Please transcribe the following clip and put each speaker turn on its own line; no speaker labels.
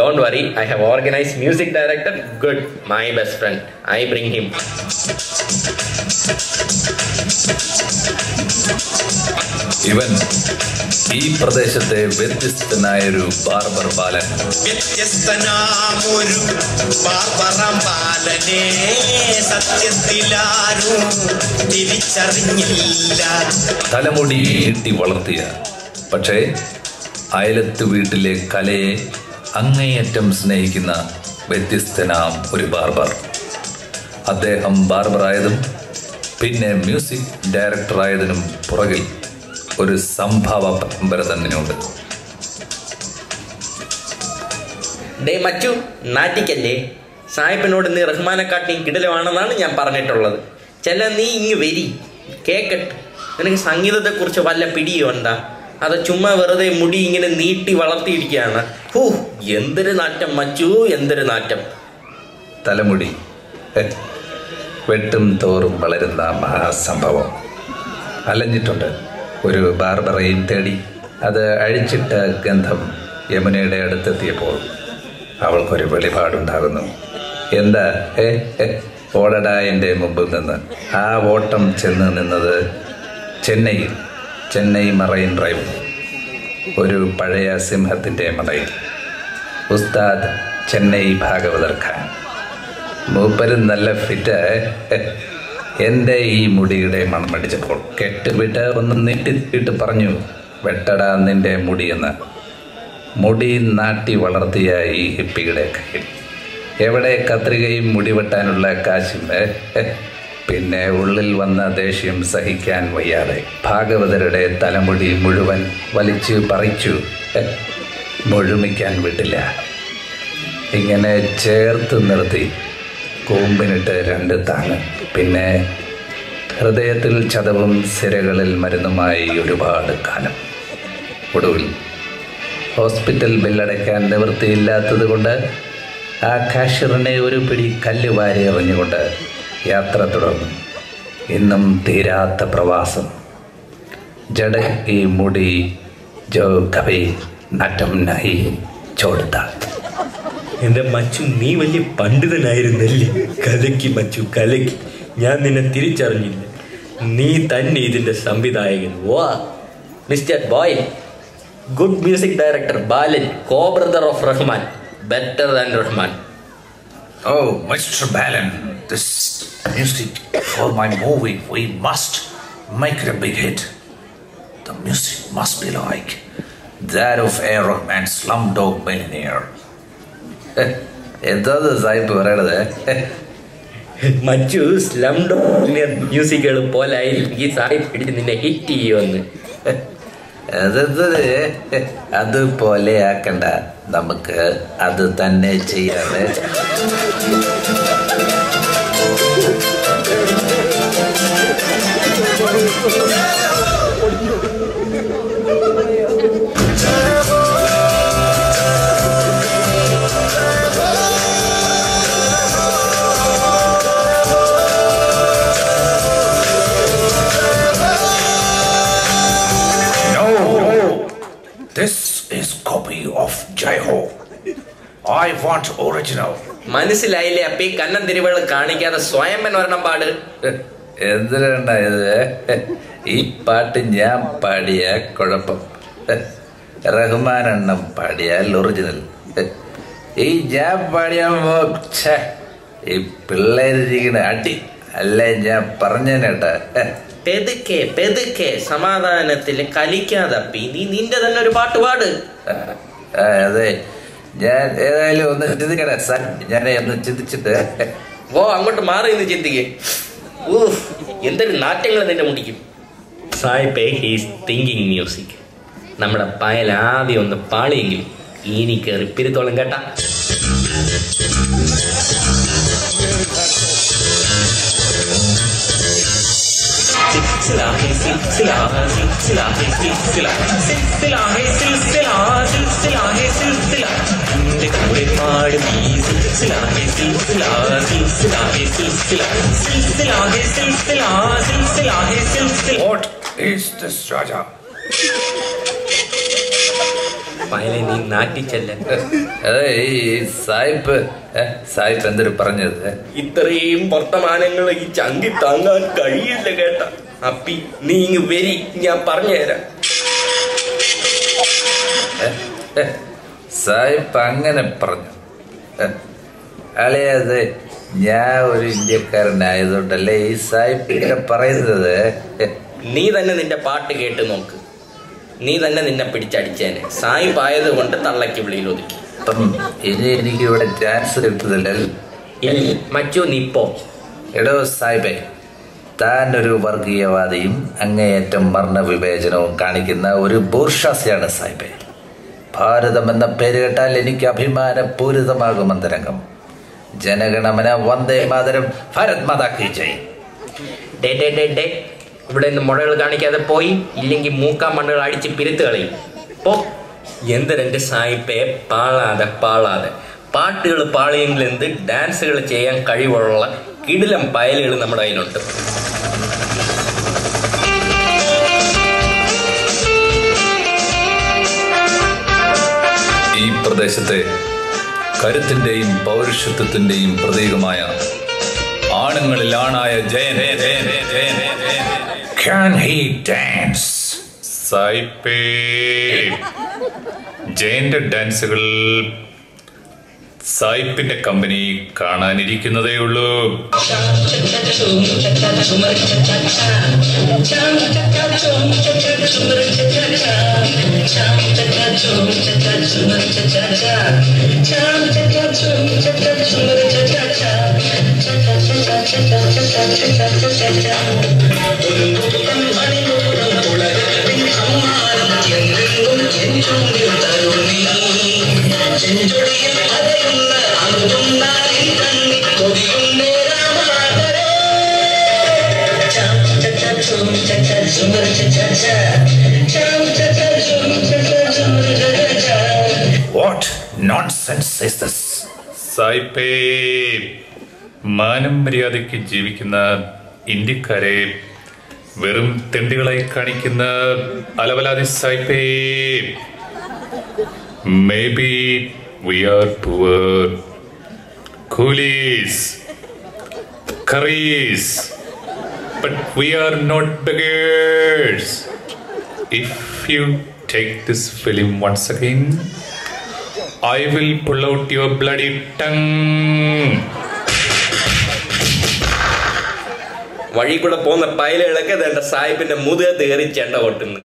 Don't worry, I have organized music director. Good, my best friend. I bring him.
ഇവൻ ഈ പ്രദേശത്തെ വ്യത്യസ്തനായൊരു barber ബാലൻ.
വ്യത്യസ്തനാമൊരു ബാർബറം ബാലനെ സത്യത്തിലാരും തിരിച്ചറിഞ്ഞില്ല.
തലമുടി നീട്ടി വളർത്തിയ, പക്ഷേ അയലത്ത് വീട്ടിലെ കലയെ അങ്ങേയറ്റം സ്നേഹിക്കുന്ന വ്യത്യസ്തനാം ഒരു ബാർബർ. അദ്ദേഹം ബാർബറായതും പിന്നെ മ്യൂസിക് ഡയറക്ടറായതിനും പുറകിൽ ഒരു സംഭവ പരമ്പര തന്നെയുണ്ട്.
മച്ചു നാട്ടിക്കല്ലേ, സാഹിബിനോട് നീ റഹ്മാനെക്കാട്ടിയും കിടലുവാണെന്നാണ് ഞാൻ പറഞ്ഞിട്ടുള്ളത്. നീ ഇങ്ങ് വരി, കേക്കട്ടെ. നിനക്ക് സംഗീതത്തെക്കുറിച്ച് വല്ല പിടിയോ ഉണ്ടാ? അത് ചുമ്മാ വെറുതെ മുടി ഇങ്ങനെ നീട്ടി വളർത്തിയിരിക്കുകയാണ്. എന്തൊരു നാറ്റം മച്ചു, എന്തൊരു നാറ്റം.
തലമുടി വെട്ടും തോറും വളരുന്ന മഹാസംഭവം. അലഞ്ഞിട്ടുണ്ട് ഒരു ബാർബറയും തേടി. അത് അഴിച്ചിട്ട ഗന്ധം യമുനയുടെ അടുത്തെത്തിയപ്പോൾ അവൾക്കൊരു വെളിപാടുണ്ടാകുന്നു. എന്താ ഓടടാ എൻ്റെ മുമ്പിൽ നിന്ന്. ആ ഓട്ടം ചെന്ന് നിന്നത് ചെന്നൈ മറൈൻ ഡ്രൈവ്, ഒരു പഴയ സിംഹത്തിൻ്റെ മറയിൽ. ഉസ്താദ് ചെന്നൈ ഭാഗവതർ ഖാൻ മൂപ്പരും നല്ല ഫിറ്റ്. എൻ്റെ ഈ മുടിയുടെ മണമടിച്ചപ്പോൾ കെട്ടുവിട്ട് ഒന്ന് നീട്ടിട്ട് പറഞ്ഞു, വെട്ടടാ നിൻ്റെ മുടിയെന്ന്. മുടി നാട്ടി വളർത്തിയ ഈ ഹിപ്പിയുടെ കയ്യിൽ എവിടെ കത്രികയും മുടി വെട്ടാനുള്ള കാശും. പിന്നെ ഉള്ളിൽ വന്ന ദേഷ്യം സഹിക്കാൻ വയ്യാതെ ഭാഗവതരുടെ തലമുടി മുഴുവൻ വലിച്ചു പറിച്ചു. മുഴുമിക്കാൻ വിട്ടില്ല. ഇങ്ങനെ ചേർത്ത് നിർത്തി കൂമ്പിനിട്ട് 2 താങ്ങ്. പിന്നെ ഹൃദയത്തിൽ ചതവും സിരകളിൽ മരുന്നുമായി ഒരുപാട് കാലം. ഒടുവിൽ ഹോസ്പിറ്റൽ ബില്ലടയ്ക്കാൻ നിവൃത്തിയില്ലാത്തത് കൊണ്ട് ആ കാഷ്യറിനെ ഒരു പിടി കല്ല് വാരി എറിഞ്ഞുകൊണ്ട് യാത്ര തുടർന്നു. ഇന്നും തീരാത്ത പ്രവാസം. ജഡ ഈ മുടി ജോ കവി നട്ടം നഹി ചോടുത്ത.
എൻ്റെ മച്ചു, നീ വലിയ പണ്ഡിതനായിരുന്നല്ലേ? കലക്കി മച്ചു, കലക്കി. ഞാൻ നിന്നെ തിരിച്ചറിഞ്ഞില്ല. നീ തന്നെ ഇതിൻ്റെ സംവിധായകൻ. വാ mister boy. Good music director Balan, co brother of Rahman, better than Rahman.
Oh, Mr. Balan, this music for my movie, we must make it a big hit. The music must be like that of A. Rahman's Slumdog Millionaire. എന്താ സാഹിബ് പറയണത്?
മച്ചു, Slumdog മ്യൂസിക്കുകൾ പോലായിരിക്കും ഈ സാഹിബ് പിടിച്ച് നിന്നെ hit ചെയ്യുമെന്ന്.
അതുപോലെ ആക്കണ്ട, നമുക്ക് അത് തന്നെ ചെയ്യാതെ. This is copy of Jai Ho. I want original.
മനസ്സിലായില്ലേ? അപ്പൊ ഈ കണ്ണൻ തിരുവകൾ കാണിക്കാതെ സ്വയം ഒരെണ്ണം പാട്.
എന്തിനായത്? ഈ പാട്ട് ഞാൻ പാടിയ കുഴപ്പം, റഹ്മാൻ എണ്ണം പാടിയാൽ ഒറിജിനൽ. ഈ ഞാൻ പാടിയ ഈ പിള്ളേരിരിക്കണ അടി അല്ലേ ഞാൻ പറഞ്ഞേട്ടാ.
പെതുക്കെ സമാധാനത്തിൽ കലിക്കാതപ്പി നീ നിന്റെ തന്നെ ഒരു പാട്ട് പാട്.
അതെ, ഞാൻ ഏതായാലും ഒന്ന് ചിന്തിക്കണേ സാർ. ഞാൻ ഒന്ന് ചിന്തിച്ചിട്ട്
അങ്ങോട്ട് മാറി നിന്ന് ചിന്തിക്കേ. എന്തൊരു നാട്യങ്ങൾ നിന്നെ മുടിക്കും. സായിപ്പേ, ഹീസ് തിങ്കിങ് മ്യൂസിക്. നമ്മുടെ പായൽ ആദ്യം ഒന്ന് പാളിയെങ്കിൽ ഇനി കയറി പിരുത്തോളം കേട്ടാ.
What is this, Raja?
പയലെ നീ നാട്ടിച്ചല്ല.
അതെ ഈ സായിപ്പ് എന്തൊരു പറഞ്ഞത്?
ഇത്രയും വർത്തമാനങ്ങൾ ഈ ചങ്കി താങ്ങാൻ കഴിയില്ല കേട്ട. അപ്പി നീ ഇങ്ങ് വരി, ഞാൻ പറഞ്ഞുതരാം.
സായിപ്പ് അങ്ങനെ പറഞ്ഞു? അളിയത് ഞാൻ ഒരു ഇന്ത്യക്കാരനായതുകൊണ്ടല്ലേ ഈ സായിപ്പ് ഇങ്ങനെ പറയുന്നത്.
നീ തന്നെ നിന്റെ പാട്ട് കേട്ട് നോക്ക്. നീ തന്നെ നിന്നെ പിടിച്ചടിച്ചേനെ. സായിപ്പായത് കൊണ്ട് തള്ളക്ക് വിളിയിൽ ഒതുക്കി.
ഇനി എനിക്ക് ഇവിടെ ചാൻസ് കിട്ടുന്നില്ലല്ലോ.
മച്ചു നീ പോ.
എടോ സായിബേ, താൻ ഒരു വർഗീയവാദിയും അങ്ങേയറ്റം വർണ്ണവിവേചനവും കാണിക്കുന്ന ഒരു ബൂർഷാസിയാണ് സായിബേ. ഭാരതം എന്ന പേര് കേട്ടാൽ എനിക്ക് അഭിമാനപൂരിതമാകും അന്തരംഗം. ജനഗണമന വന്ദേ മാതരം, ഭാരത് മാതാ കി ജയ്.
ഇവിടെ നിന്ന് മുഴകൾ കാണിക്കാതെ പോയി, ഇല്ലെങ്കിൽ മൂക്കാ മണ്ണുകൾ അടിച്ച് പിരുത്ത് കളയും. പോ. എന്തിനെന്റെ സായിപ്പേ പാളാതെ പാട്ടുകൾ പാളിയെങ്കിൽ എന്ത്, ഡാൻസുകൾ ചെയ്യാൻ കഴിവുള്ള കിടിലം പയലുകൾ നമ്മുടെ കയ്യിലുണ്ട്.
ഈ പ്രദേശത്തെ കരുത്തിന്റെയും പൗരുഷത്വത്തിന്റെയും പ്രതീകമായ ആണുങ്ങളിൽ ആണായ ജയൻ.
Can he dance?
സായിപ്പേ, ജയന്റെ ഡാൻസുകൾ സായിപ്പിന്റെ കമ്പനി കാണാനിരിക്കുന്നതേ ഉള്ളൂ.
What nonsense is this?
സായിപ്പേ, മാനം മര്യാദയ്ക്ക് ജീവിക്കുന്ന ഇന്ത്യക്കാരെ വെറും തെണ്ടികളായി കാണിക്കുന്ന അലവലാതി സായിപ്പേ. Maybe we are poor coolies, curries, but we are not beggars. If you take this film once again, I will pull out your bloody tongue.
വഴി കൂടെ പോകുന്ന പൈലകളൊക്കെ സാഹിബിന്റെ മുതുകത്ത് കയറി ചെണ്ട കൊട്ടുന്നു.